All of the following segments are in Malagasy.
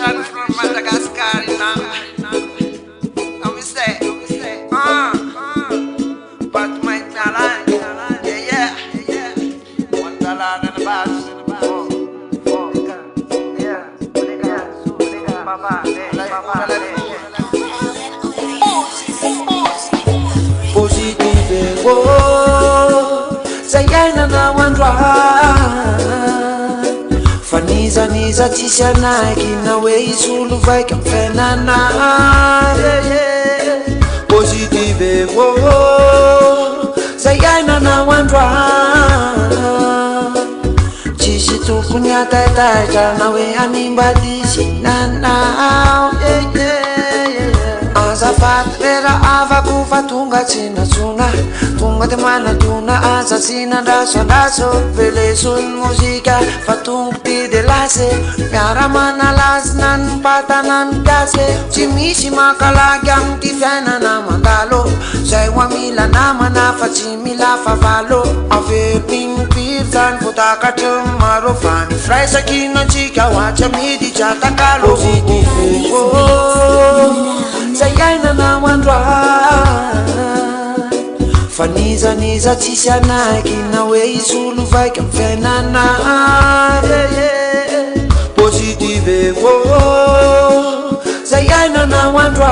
Ocean from Madagascar now. How we say? But my talent, yeah. One talent and a bass. Positive, oh, say I na wandra. Faniza tisha nike na we sulu vai kamfenana. Positive, oh, say I na wandra. Chishi tu punya tai na we animba disinana. Azafatera ava kufa tunga china chuna tunga de mana tuna asa sina daso vele sun musika fatung ti de lase piara mana las nan patanan kase chimishi makalagyang ti fena na mandalo sai wamila na mana fachimila favalo ave ping pirtan futaka tumaro fan fry sakina chika wacha midi chata kalo Sayana na wandra Faniza tisha nike na we sulu vai kamfenana. Positive, oh, Sayana na wandra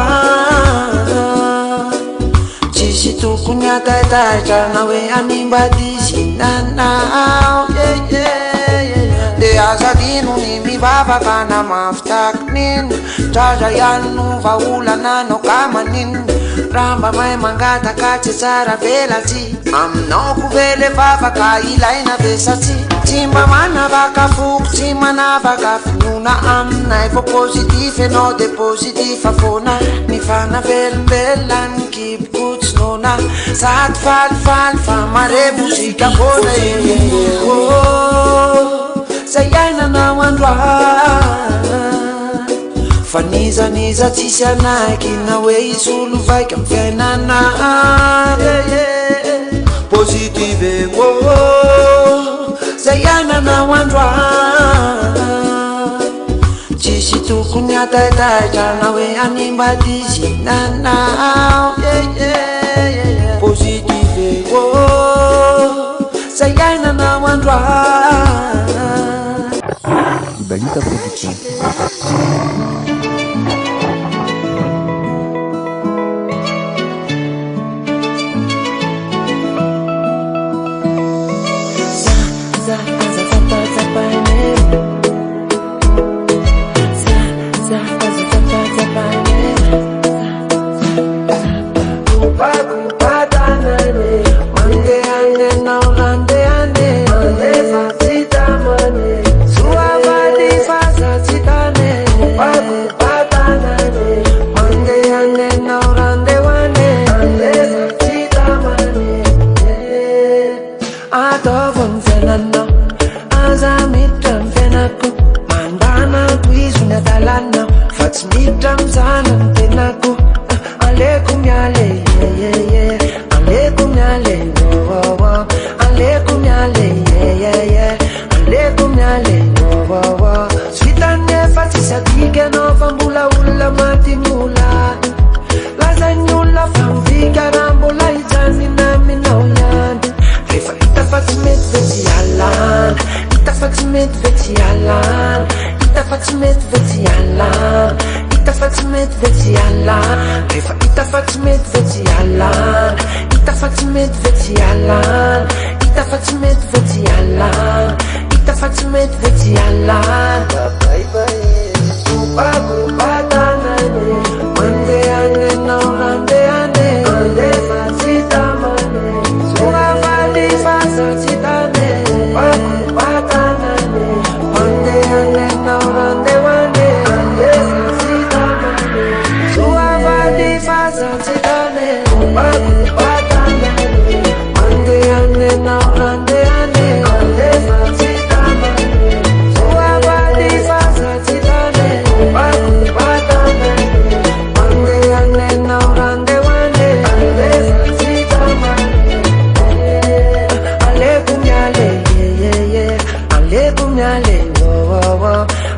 Chishi tu kunya tai na we animba disinana. De azadinu ni mi baba kana maftaknin Jaja yanu vaula no kamanin Ramba mai mangata kache sara velati Amno kuvele baba kailaina besati Timba mana baka fuk, timba na baka fununa Amna ifo positive no de positive afona Mi fana belan keep good snona Sat fal famare musika kona. Sayana na wandra Faniza tisha nike na we sulu vai kamfenana. Positive, oh, Sayana na wandra Chishi tu kunya tai na we animba disinana. Positive, oh, Sayana na wandra Balita Production.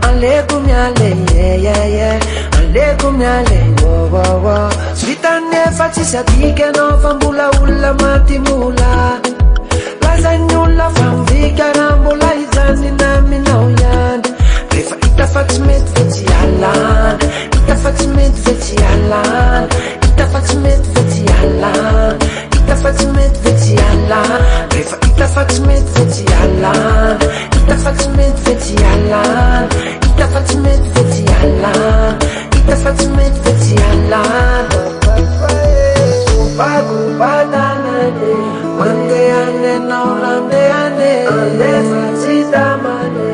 Ale kumyale, yeah. sadika anao fa mbola olona matimula lazainy olona fa mivika raha mbola izany naminao ihany rehefa hita fa tsy mety ve tsy alana hita fa tsy mety ve tsy alana hita fa tsy mety ve tsy alana hita fa tsy mety ve tsy alana rehefa hita fa tsy mety ve tsy alana hita fa tsy mety ve tsy alana hita fa tsy mety ve tsy alana hita fa tsy mety ve tsy alana bago badanane mandeane naurandeane alefa citamane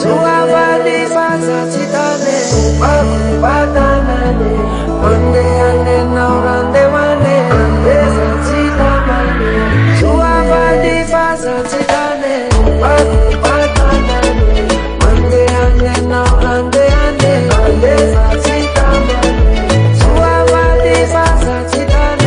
suavali fasa citane bago badanane mandeane naurandeane alefa citamane suavali fasa citane bago badanane mandeane naurandeane alefa citamane suavali fasa citane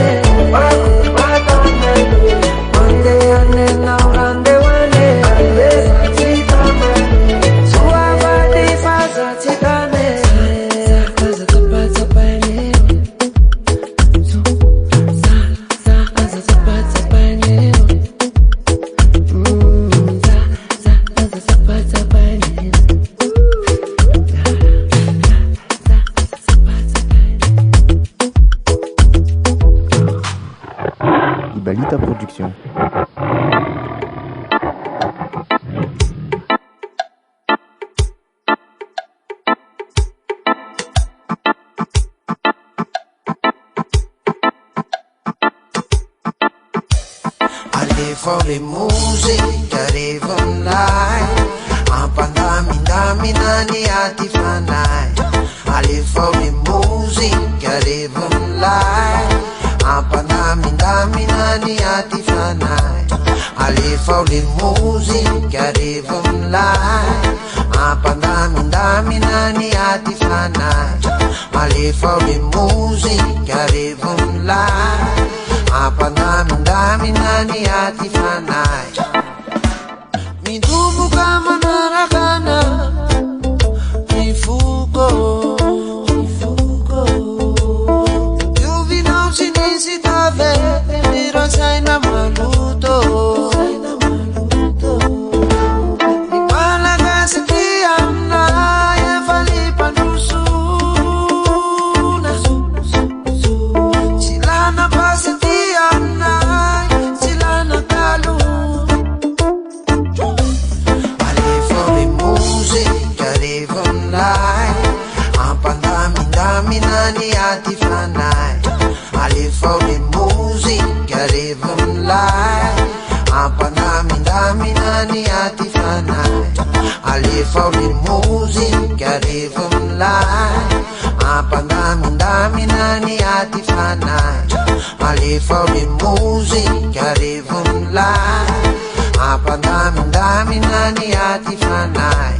Balita Production. For the music, arriva online. Ampandami-dami nani ati fanai. Ali for the music, arriva online. Ampandami-dami nani ati fanai. Ali for the music, arriva online. Ampandami-dami nani ati fanai. Ali for the music, arriva online. Apanami-dami nani ati fanai. Midubuka manarakana mifuko Yuvi não sinisitave Miro sai na maluto Imalaga setiamna Yefali panusuna Silana paseti nani ati fanai. Ali for the music, arriva online. Apanami-dami nani ati fanai. Ali for the music, arriva online. Apanami-dami nani ati fanai. Ali for the music, arriva online. Apanami-dami nani ati fanai.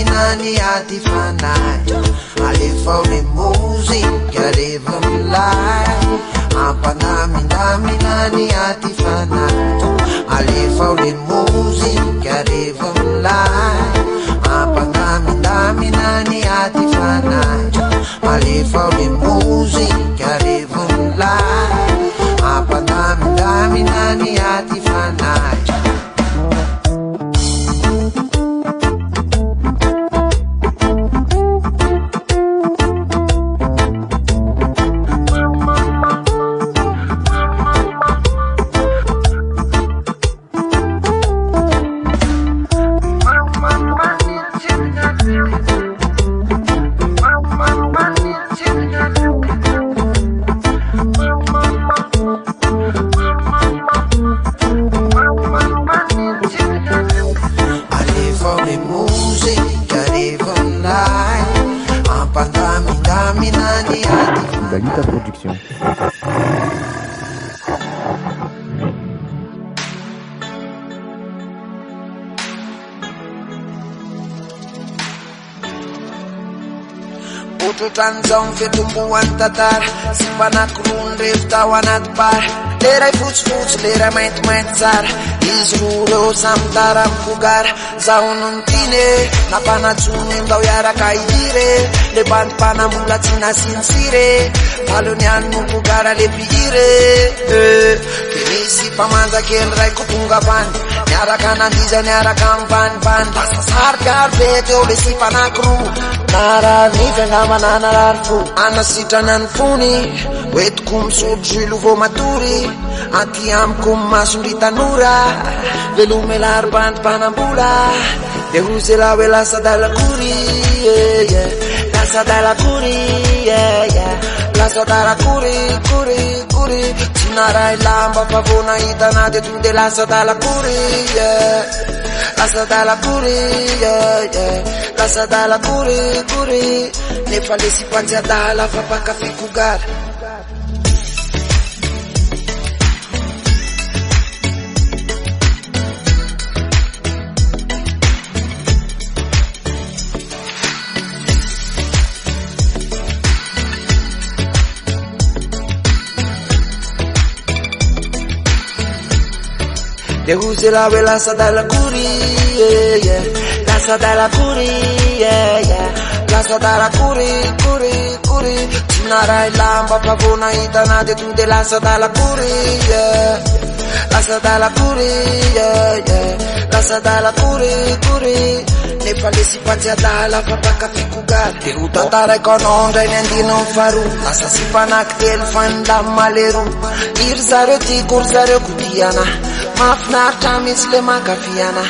Nani ati fanai. Ali for the music, arriva online. Apanami-dami nani ati fanai. Ali for the music, arriva online. Apanami-dami nani ati fanai. Ali for the music, arriva online. Apanami-dami nani ati fanai. Mama, minani ati Balita Production. Otrotran'izao ny fitomboan'ny tantara sy mpanankiroa ny revo tao anaty bara. Leray fotsifotsy, leray maintimainty tsara, izy roa reo samy tara mikogara. Zaho no nitine nampanatsono ndao iaraka ihire, le bandim-panambola tsy nasinsire, valony any no kogara le mpihire. De misy mpamanjakely raiko tonga avany, niaraka nandiza niaraka mivanivany, lasa sarikary be teo le sy mpanankiroa. Nararnify angamanana rarifo anasitrana ny fony, hoetiko misotro ilo vo matory, aty amiko masondry tanora, velomela bandim-panambola, de hozy la hoe lasa dalakory, lasa dalakory, lasa dalakory, kory, tsy naray lamba fa vo nahita naty eto de lasa dalakory, lasa dalakory, lasa dalakory, nefa le sy mpanjy adala fa mpakafy kogara. De hozy la hoe lasa dalakory, lasa dalakory, lasa dalakory, kory, tsy naray lamba fa vo nahita naty eto de lasa dalakory, lasa dalakory, lasa dalakory, nefa le sy mpanjy adala fa mpakafy kogara. De ho tantaraiko anao ndray ny andino ny faharoa, lasa sy mpanaky telo fa nilamy malero, iry zareo tiako ry zareo kodiana, mafinaritra mitsy le makafiana.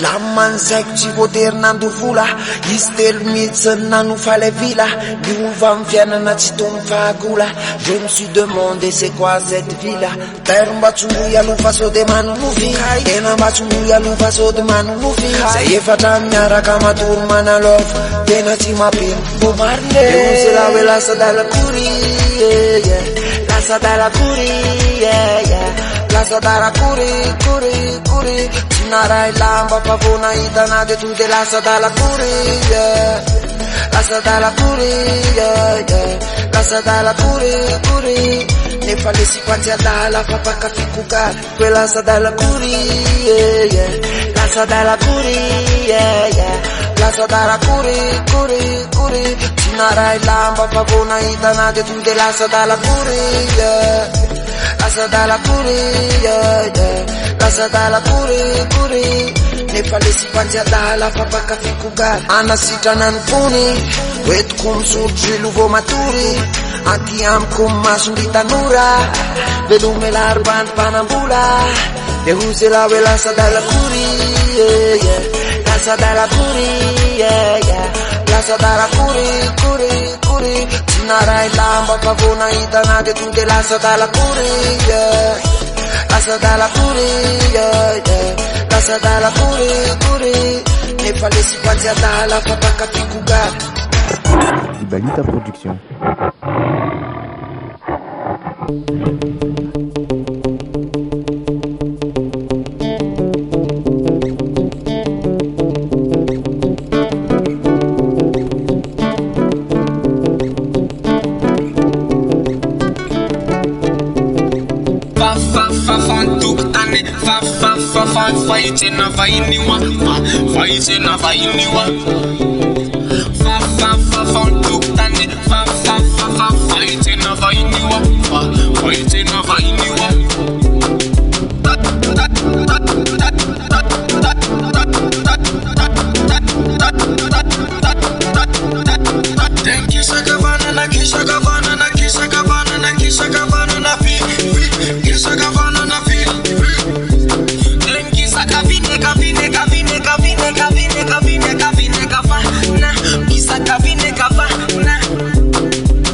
Laman'zaiko tsy voatery nandovola, izy telo mihitsy nanofa le vila, miova amin'ny fiainana tsy tomy fahagola. Je me suis demandé c'est quoi cette ville, tero mba tsongoy alofa sao de manonofy, tena mba tsongoy alofa sao de manonofy, zay efatra miaraka matory manalova, tena tsy mampino bo marine. Hozy la hoe lasa dalakory, lasa dalakory, lasa dalakory, kory, tsy naray lamba fa vo nahita naty eto de lasa dalakory, lasa dalakory, lasa dalakory, nefa le sy mpanjy adala fa mpakafy kogara. Hoe lasa dalakory, lasa dalakory, lasa dalakory, kory, tsy naray lamba fa vo nahita naty eto de lasa dalakory, lasa dalakory, lasa dalakory, nefa le sy mpanjy adala fa mpakafy kogara. Anasitrana ny fony, hoetiko misotro ilo vo matory, aty amiko masondry tanora, velomela bandim-panambola, de hozy la hoe lasa dalakory, lasa dalakory, lasa dalakory, kory, tsy naray lamba fa vo nahita naty eto de lasa dalakory, lasa dalakory, lasa dalakory, nefa le sy mpanjy adala fa mpakafy kogara. Balita Production. Vaitsena vainiwa, vaitsena vainiwa, tukutane, vaitsena vainiwa, vaitsena vainiwa. Kisha gavana na kisha gavana na kisha gavana na kisha gavana na fi, kisha gavana na fi. Kavine kavana, isa kavine kavana.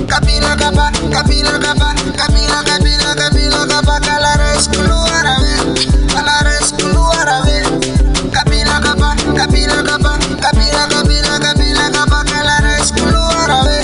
Kabila kaba, kalares kuluarawe. Kabila kaba, kalares kuluarawe.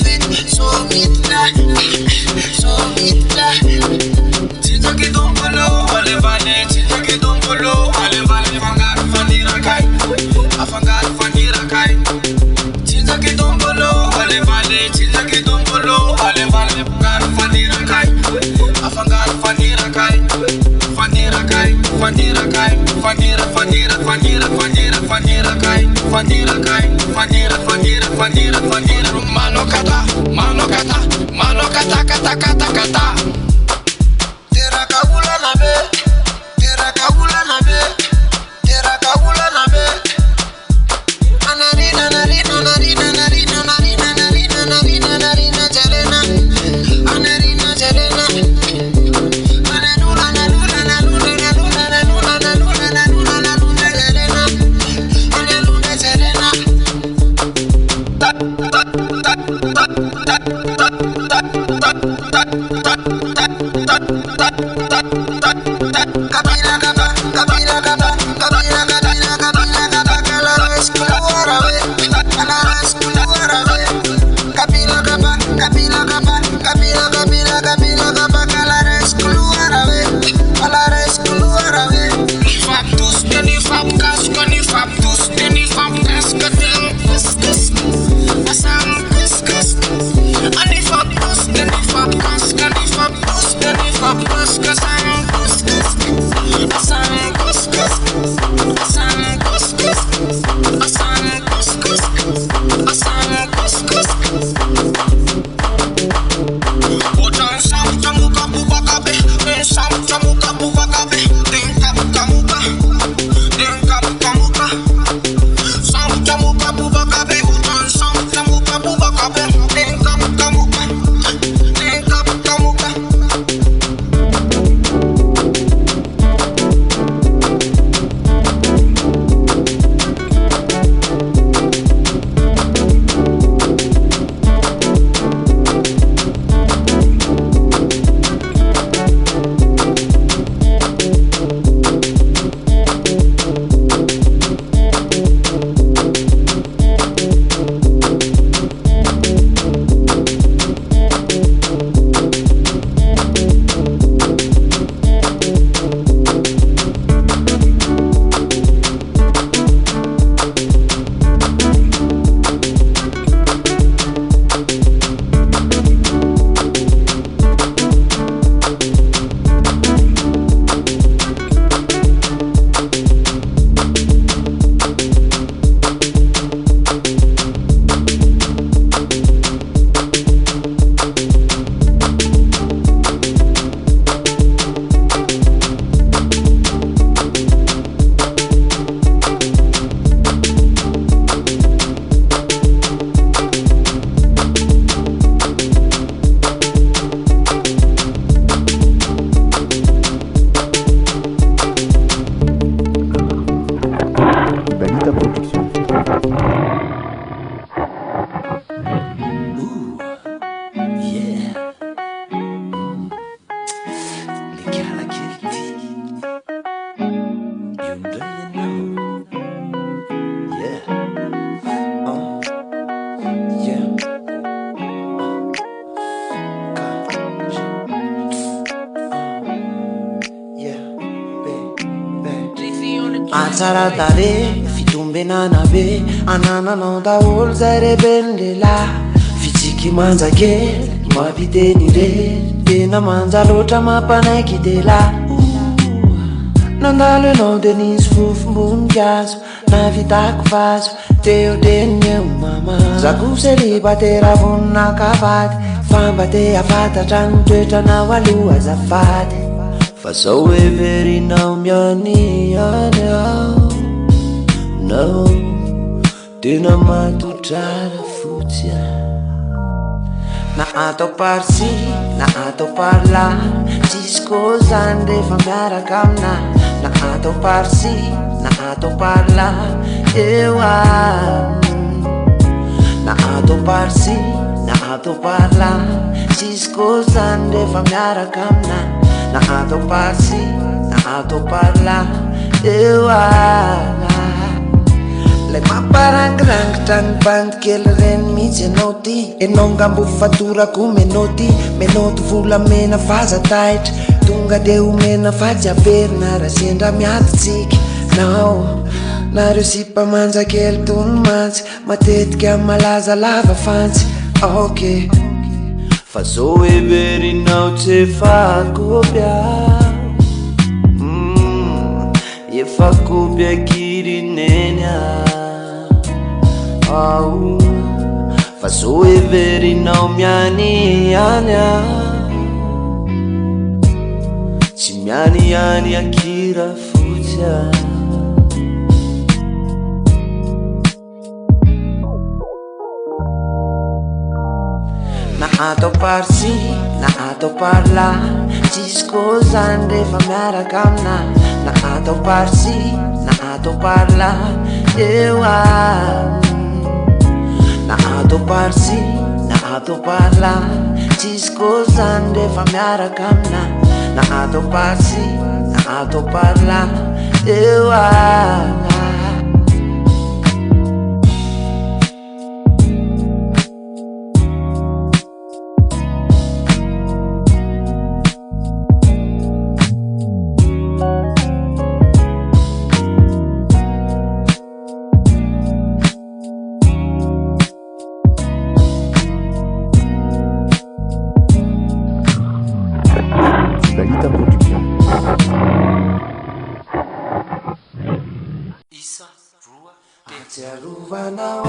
Fit, Atsara tare, fitombenana be, anananao daholo zay rebelindela. Fitsiky manja kely, mampiteny rery, tena manja loatra mampanaiky dela. Nandalo enao de nisy fofom-boninkazo, navitako vazo, teo teniny eo mama. Zako selibatera voninakavady, famba te afatatra ny toetranao aloha azafady. Fa zao everinao miany any aho, no, tena matodrara fotsy na atao par-ci, na atao par-là, tsisy zany rehefa miaraka amina. Na atao par-ci, na atao par-là, eo na atao par-ci, na atao par-là, tsisy zany rehefa miaraka amina. Na atao par-ci, na atao par-là, eo lay mamparangirangitra ny bandy kely reny mihitsy anao ty. Enao ngambo fatorako menao ty, menao ty volamena fazataitra, tonga de omena fa tsy averina raha sendra miatotsika. Nao nareo sy mpamanja kely tony mantsy, matetika malaza lava fantsy. Ok, fa zao everinao tsy efa kopia, efa kopia kirineny fa zao everinao miany any tsy miany any akira fotsy Na atao par-ci, na atao par-là, tsisy zany rehefa miaraka amina. Na atao par-ci, na atao par-là, eo na atao par-ci, na atao par-là, tsisy zany rehefa miaraka amina. Na atao par-ci, na atao par-là, eo Balita Production. Isa, voa, atsiarovanao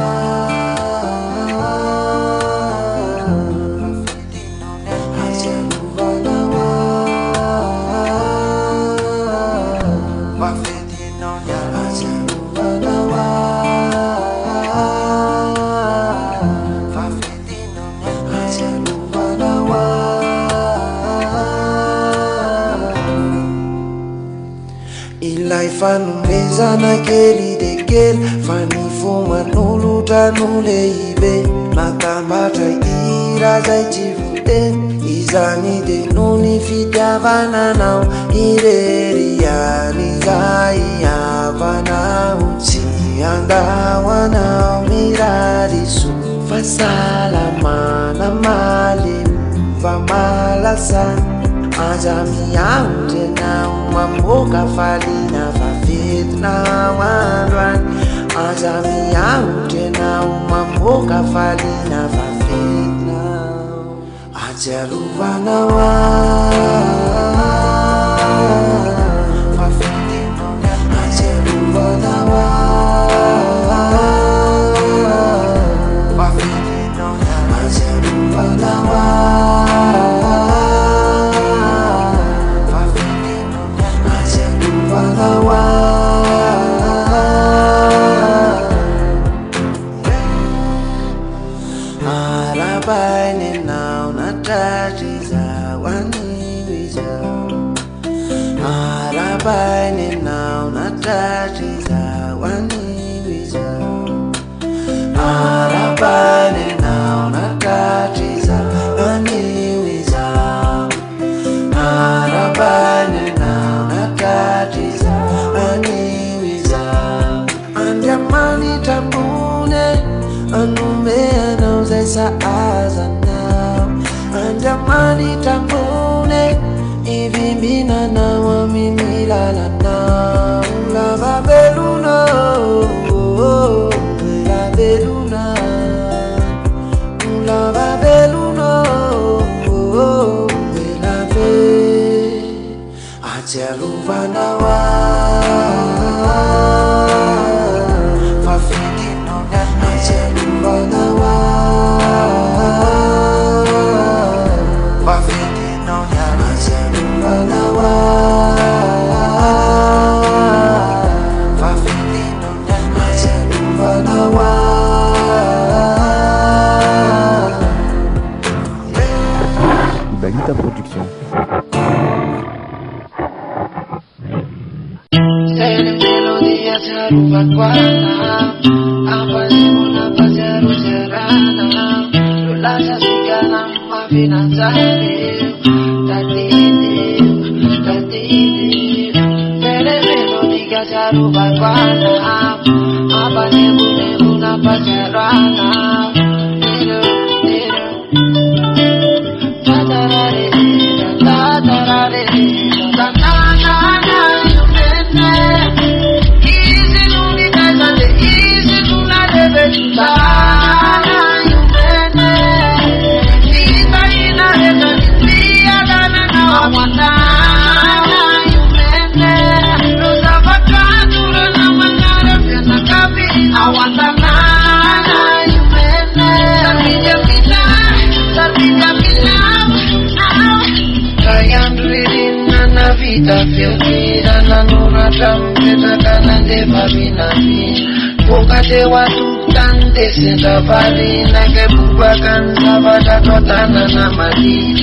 ilay fanomezana kely de kely, fa ny foman'olotra no lehibe. Natambatra ira zay tsy voteny, izany de no ny fitiavananao. Irery ihany zay havanao, tsy andahoanao mirary so. Fahasalamana malemy fa malasana, aza miaondry anao mamoaka falina vafetinao androany. Aza miaondry anao mamoaka falina vafetinao, atsiarovanao vafetinao, atsiarovanao vafetinao, atsiarovanao arabainenao natratra anivizao, arabainenao natratra anivizao, arabainenao natratra anivizao, arabainenao natratra anivizao. Andiamanitra ambony anome anao aza now andamani tambune ivimbina na wamimilala now lava beluna la beluna lava beluna la be ajaluvanawa fafitino nyana ajaluvanawa fafitino nyana ajaluvanawa fafitino nyana ajaluvanawa Balita Production. Pokate watu tante sendavali na kebubakan sabada kotana na mali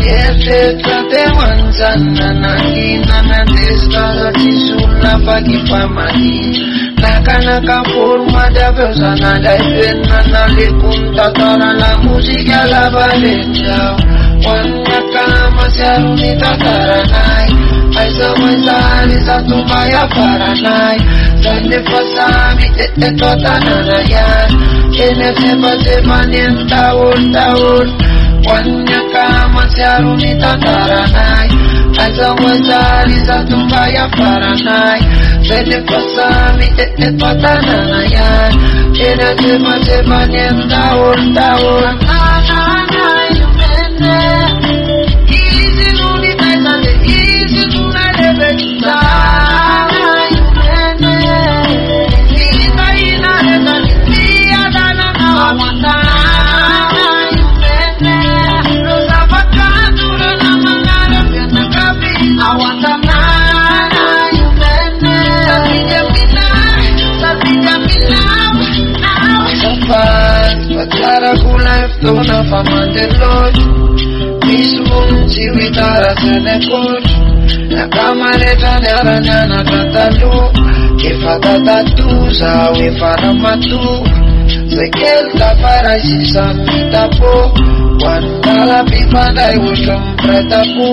Yese trate wanzana na kina na testa tisula pagi pamali Naka forma da persona da penna na lekunta tara la musica la valenta Wanya kama siaruni tataranai Aisa waisali satu maya paranai Sande pasami totananayan Kene sepa nien tahun Wanya kama siaruni tataranai Aisa waisali satu maya paranai Sande pasami totananayan Kene sepa nien tahun Pacara kulaf tona famande loj Mismun ciwitara senekoj Na kamareta naranyana katalu Kifata tatu zawi faramatu Sekel tapara sisa mitapo Wandala pipandai ushom pretapu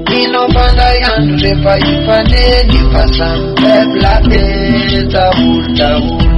Mino pandai andu repa ifane Nifasam peblate tahun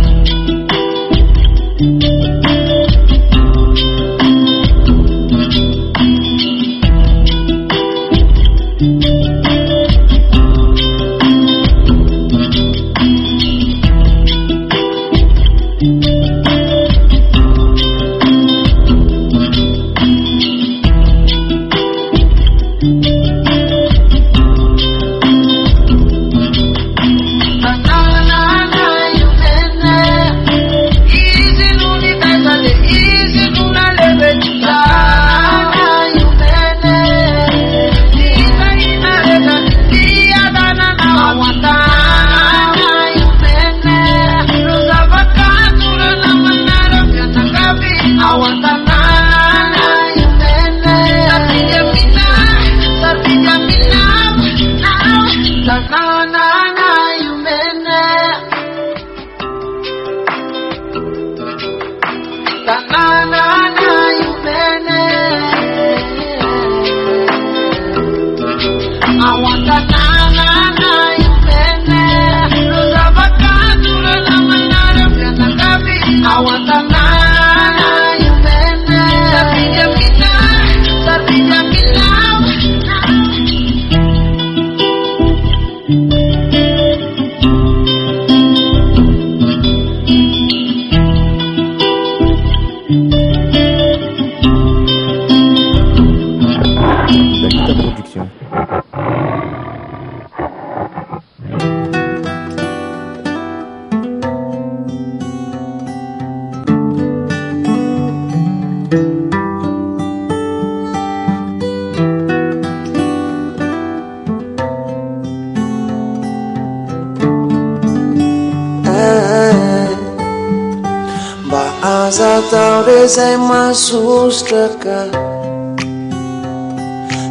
zay masostraka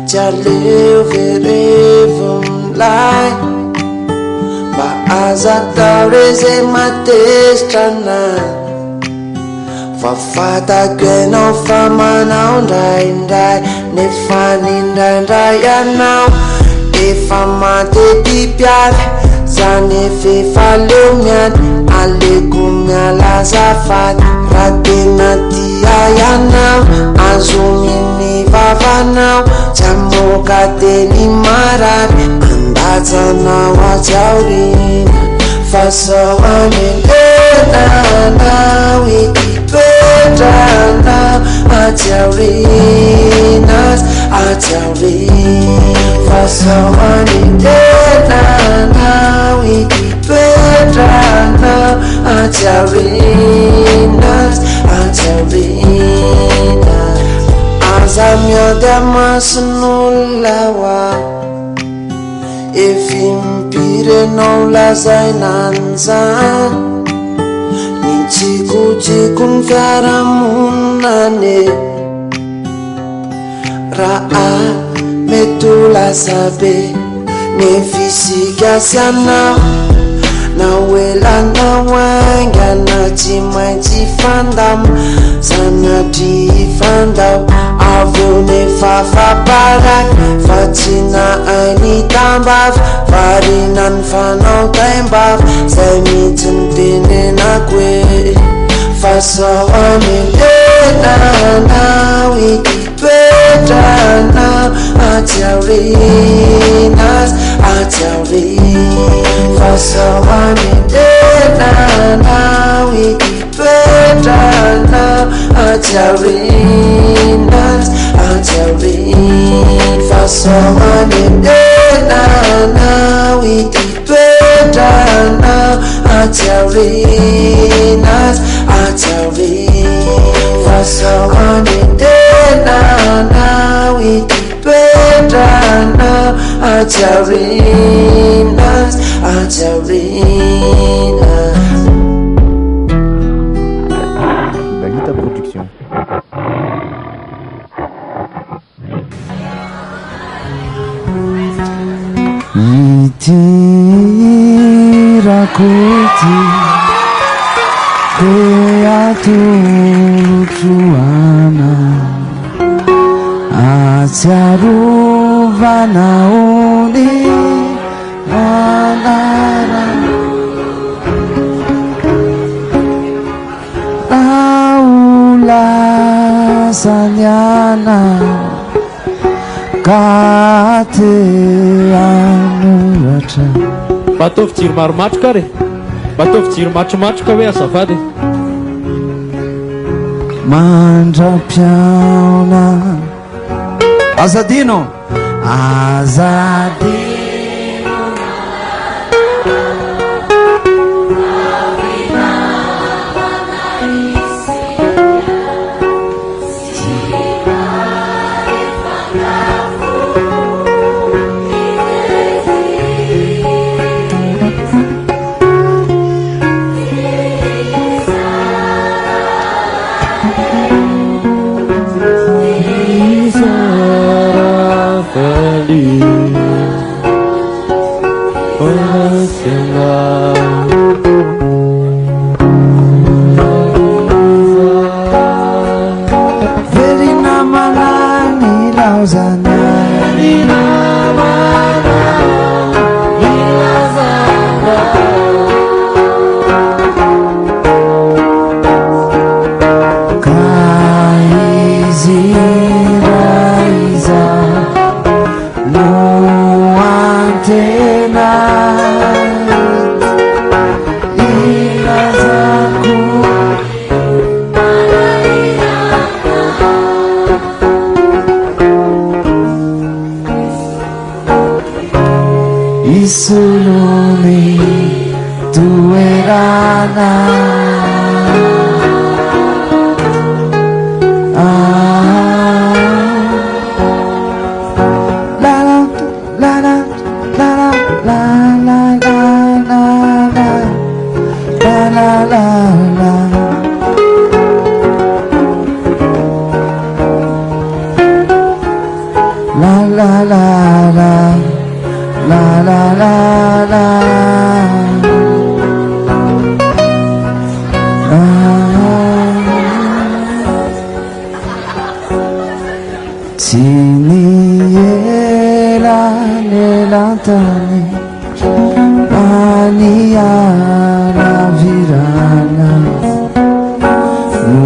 jaleo verevo milay mba aza tao re zay matestrana fa fatako ianao fa manao ndraindray nefa nindraindray ianao efa matety pialy zany efefa leo miany aleko miala azafady raha tena tia ianao azominy vavanao jamoka teny marary andatsanao ajaorina fa sao anendenanao itipetranao ajaorinas fa sao anendenanao itipetranao ajaorinas aza miady amasin'olona efi mimpirenao lazainanzany ny tsikotsikony fiarahamonina raha mety ho lazabe ny fisika sy anao na oelanao aingana tsy maintsy fandamo zanatry fandao aveo nefa faparaky fa tsy nahainy tambava varina ny fanao taimbava zay mitsy ny tenenako hoe fa sao anendenanao itipetranao ajaorinas fa sao anendenanao itipetranao ajaorinas fa sao anendenanao itipetranao ajaorinas fa sao anendenanao itipetranao ajaorinas Balita Production. Itirakoty keatotsoana atsiarovanaony manara aulasanyana kate anoratra mba ataovy jiro maromatroka re mba ataovy jiro matromatroka hoe azavady mandra-piaona azadino azadino Sini elanelantany maniana virana no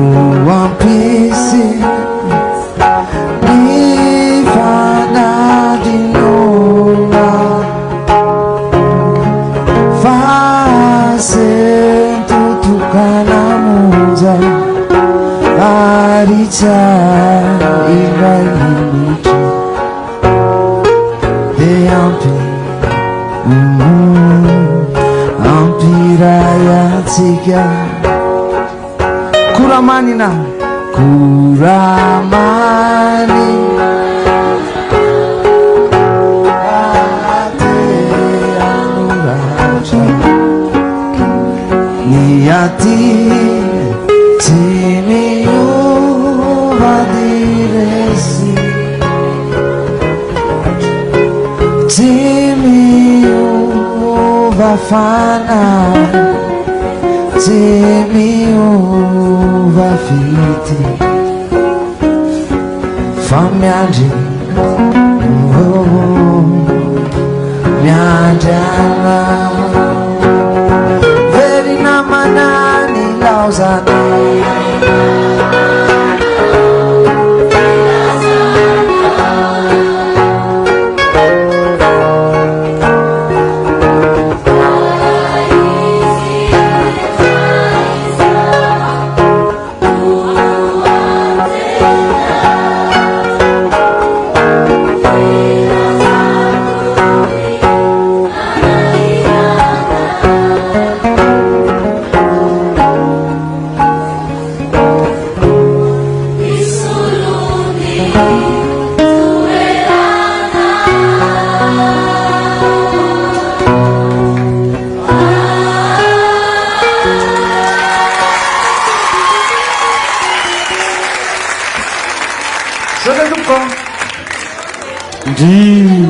ampisy ny fanadinona fa sentotokana monja arica iray minitra de ampirayatsika Kuramanina Kuramani ate anuraja niati timiyu vadiresi timiyu vafana timiyu vafiti famiandri miandriana verina manani lauzana Di